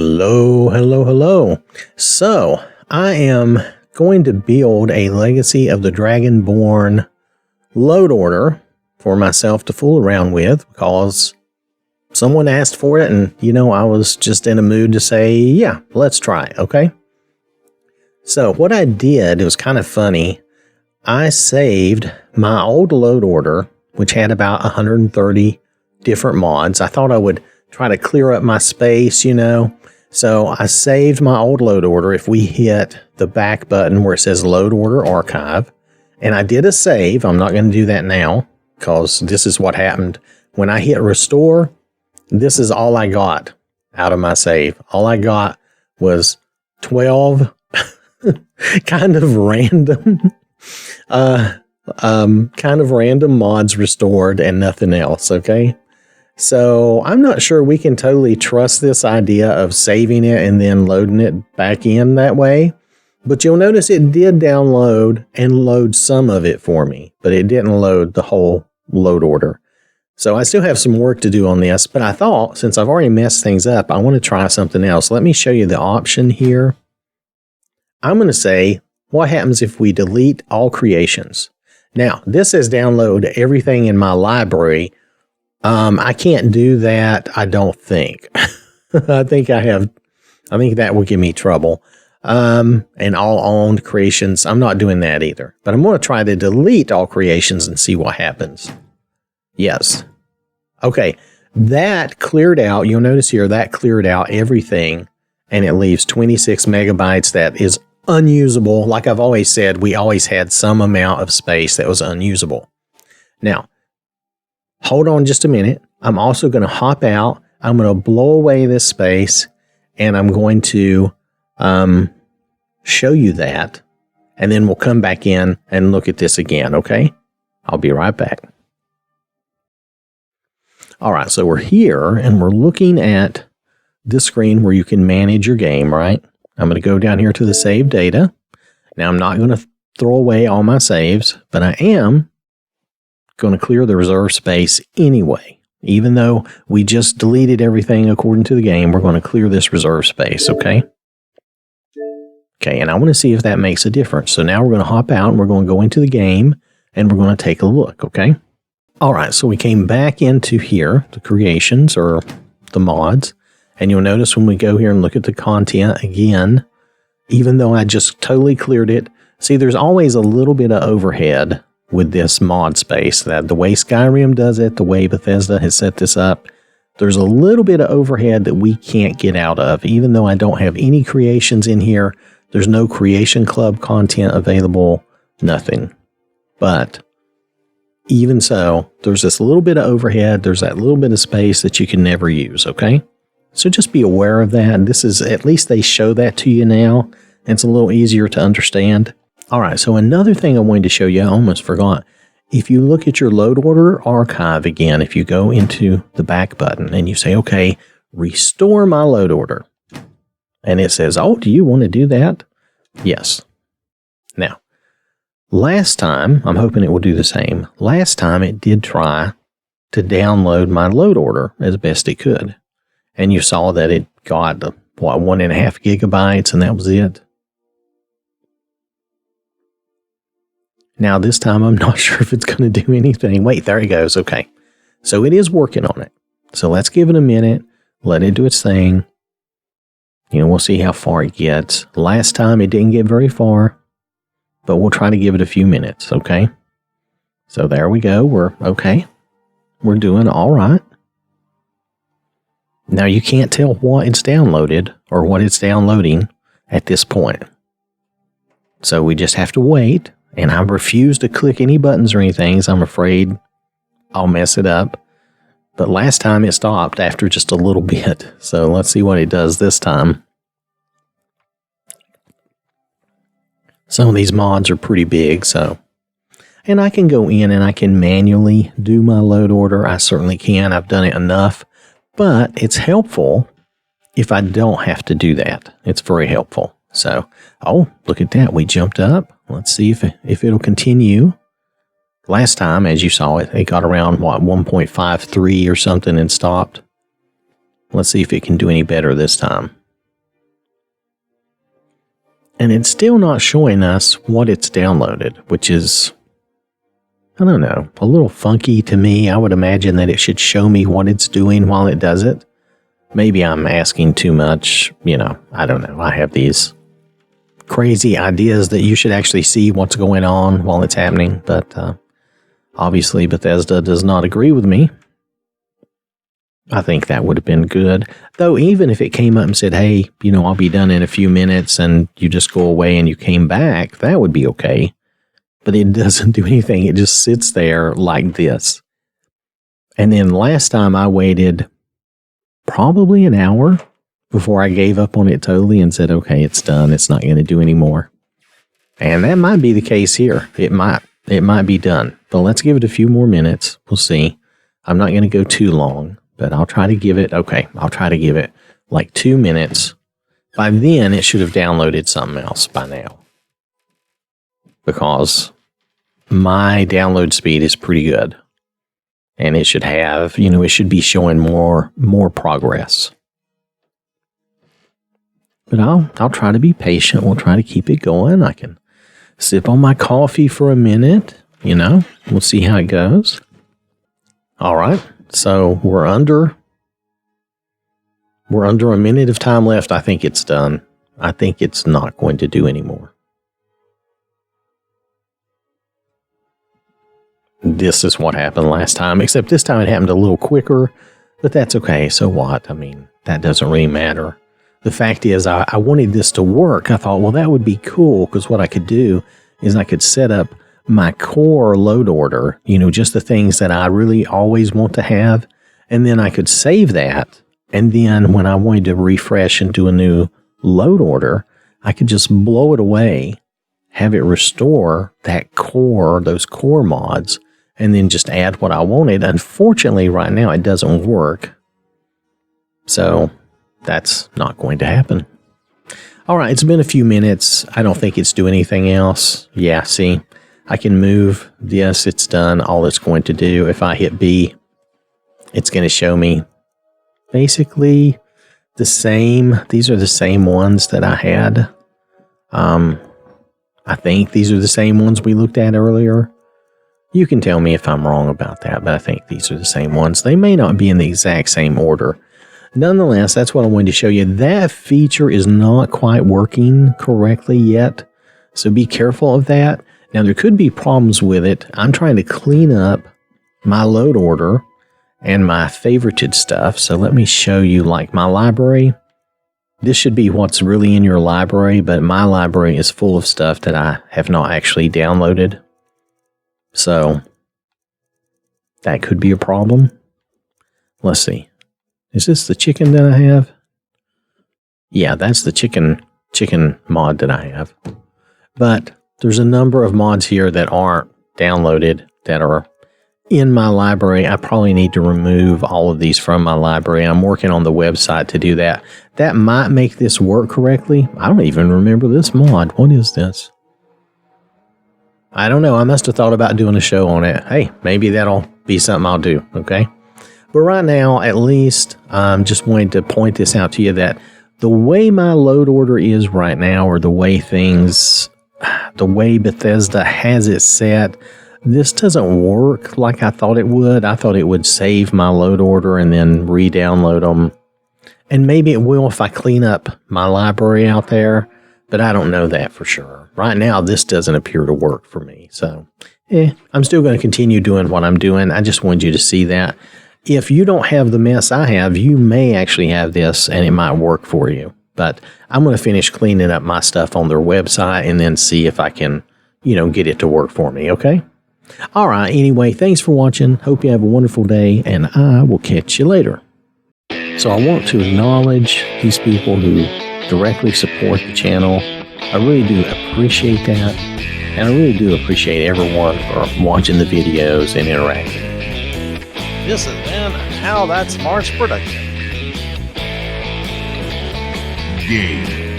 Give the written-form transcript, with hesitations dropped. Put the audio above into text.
Hello, hello, hello. So, I am going to build a Legacy of the Dragonborn load order for myself to fool around with because someone asked for it and, I was just in a mood to say, yeah, let's try it, okay? So, what I did, it was kind of funny. I saved my old load order, which had about 130 different mods. I thought I would try to clear up my space, So I saved my old load order. If we hit the back button where it says load order archive, and I did a save. I'm not going to do that now because this is what happened. When I hit restore, this is all I got out of my save. All I got was 12 kind of random mods restored and nothing else, okay? So I'm not sure we can totally trust this idea of saving it and then loading it back in that way. But you'll notice it did download and load some of it for me, but it didn't load the whole load order. So I still have some work to do on this, but I thought since I've already messed things up, I want to try something else. Let me show you the option here. I'm going to say, what happens if we delete all creations? Now, this says download everything in my library. I can't do that, I don't think. I think that will give me trouble. And all owned creations, I'm not doing that either. But I'm going to try to delete all creations and see what happens. Yes. Okay, that cleared out, you'll notice here, that cleared out everything, and it leaves 26 megabytes that is unusable. Like I've always said, we always had some amount of space that was unusable. Now, hold on just a minute. I'm also going to hop out. I'm going to blow away this space, and I'm going to show you that, and then we'll come back in and look at this again, okay? I'll be right back. All right, so we're here, and we're looking at this screen where you can manage your game, right? I'm going to go down here to the save data. Now, I'm not going to throw away all my saves, but I am going to clear the reserve space anyway. Even though we just deleted everything according to the game, we're going to clear this reserve space, okay? Okay, and I want to see if that makes a difference. So now we're going to hop out and we're going to go into the game and we're going to take a look, okay? All right, so we came back into here, the creations or the mods, and you'll notice when we go here and look at the content again, even though I just totally cleared it, see, there's always a little bit of overhead with this mod space. That the way Skyrim does it, the way Bethesda has set this up, there's a little bit of overhead that we can't get out of. Even though I don't have any creations in here, there's no Creation Club content available, nothing. But even so, there's this little bit of overhead, there's that little bit of space that you can never use, okay? So just be aware of that. This is, at least they show that to you now, and it's a little easier to understand. All right, so another thing I wanted to show you, I almost forgot. If you look at your load order archive again, if you go into the back button and you say, okay, restore my load order. And it says, oh, do you want to do that? Yes. Now, last time, I'm hoping it will do the same. Last time it did try to download my load order as best it could. And you saw that it got, 1.5 gigabytes, and that was it. Now, this time, I'm not sure if it's going to do anything. Wait, there it goes. Okay. So it is working on it. So let's give it a minute. Let it do its thing. We'll see how far it gets. Last time, it didn't get very far. But we'll try to give it a few minutes, okay? So there we go. We're okay. We're doing all right. Now, you can't tell what it's downloaded or what it's downloading at this point. So we just have to wait. And I refuse to click any buttons or anything, so I'm afraid I'll mess it up. But last time it stopped after just a little bit. So let's see what it does this time. Some of these mods are pretty big, so. And I can go in and I can manually do my load order. I certainly can. I've done it enough. But it's helpful if I don't have to do that. It's very helpful. So, oh, look at that. We jumped up. Let's see if it'll continue. Last time, as you saw it got around, 1.53 or something and stopped. Let's see if it can do any better this time. And it's still not showing us what it's downloaded, which is, I don't know, a little funky to me. I would imagine that it should show me what it's doing while it does it. Maybe I'm asking too much. I don't know. I have these crazy ideas that you should actually see what's going on while it's happening. But obviously Bethesda does not agree with me. I think that would have been good. Though even if it came up and said, hey, I'll be done in a few minutes, and you just go away and you came back, that would be okay. But it doesn't do anything. It just sits there like this. And then last time I waited probably an hour before I gave up on it totally and said, okay, it's done. It's not going to do any more. And that might be the case here. It might be done. But let's give it a few more minutes. We'll see. I'm not going to go too long. But I'll try to give it like 2 minutes. By then, it should have downloaded something else by now. Because my download speed is pretty good. And it should have, it should be showing more progress. But I'll try to be patient. We'll try to keep it going. I can sip on my coffee for a minute. We'll see how it goes. All right. So we're under a minute of time left. I think it's done. I think it's not going to do anymore. This is what happened last time, except this time it happened a little quicker, but that's okay. So what? I mean, that doesn't really matter. The fact is, I wanted this to work. I thought, well, that would be cool, because what I could do is I could set up my core load order, just the things that I really always want to have. And then I could save that. And then when I wanted to refresh and do a new load order, I could just blow it away, have it restore those core mods, and then just add what I wanted. Unfortunately, right now it doesn't work. So that's not going to happen. All right, it's been a few minutes. I don't think it's doing anything else. Yeah, see? I can move. Yes, it's done. All it's going to do, if I hit B, it's going to show me basically the same. These are the same ones that I had. I think these are the same ones we looked at earlier. You can tell me if I'm wrong about that, but I think these are the same ones. They may not be in the exact same order. Nonetheless, that's what I wanted to show you. That feature is not quite working correctly yet, so be careful of that. Now, there could be problems with it. I'm trying to clean up my load order and my favorited stuff. So let me show you like my library. This should be what's really in your library, but my library is full of stuff that I have not actually downloaded. So that could be a problem. Let's see. Is this the chicken that I have? Yeah, that's the chicken mod that I have. But there's a number of mods here that aren't downloaded that are in my library. I probably need to remove all of these from my library. I'm working on the website to do that. That might make this work correctly. I don't even remember this mod. What is this? I don't know. I must have thought about doing a show on it. Hey, maybe that'll be something I'll do, okay? But right now, at least, I'm just wanting to point this out to you that the way my load order is right now, or the way Bethesda has it set, this doesn't work like I thought it would. I thought it would save my load order and then re-download them. And maybe it will if I clean up my library out there, but I don't know that for sure. Right now, this doesn't appear to work for me. So, I'm still going to continue doing what I'm doing. I just wanted you to see that. If you don't have the mess I have, you may actually have this and it might work for you. But I'm going to finish cleaning up my stuff on their website and then see if I can, get it to work for me, okay? All right, anyway, thanks for watching. Hope you have a wonderful day, and I will catch you later. So I want to acknowledge these people who directly support the channel. I really do appreciate that, and I really do appreciate everyone for watching the videos and interacting. This has been OwwThatSmarts production. Game.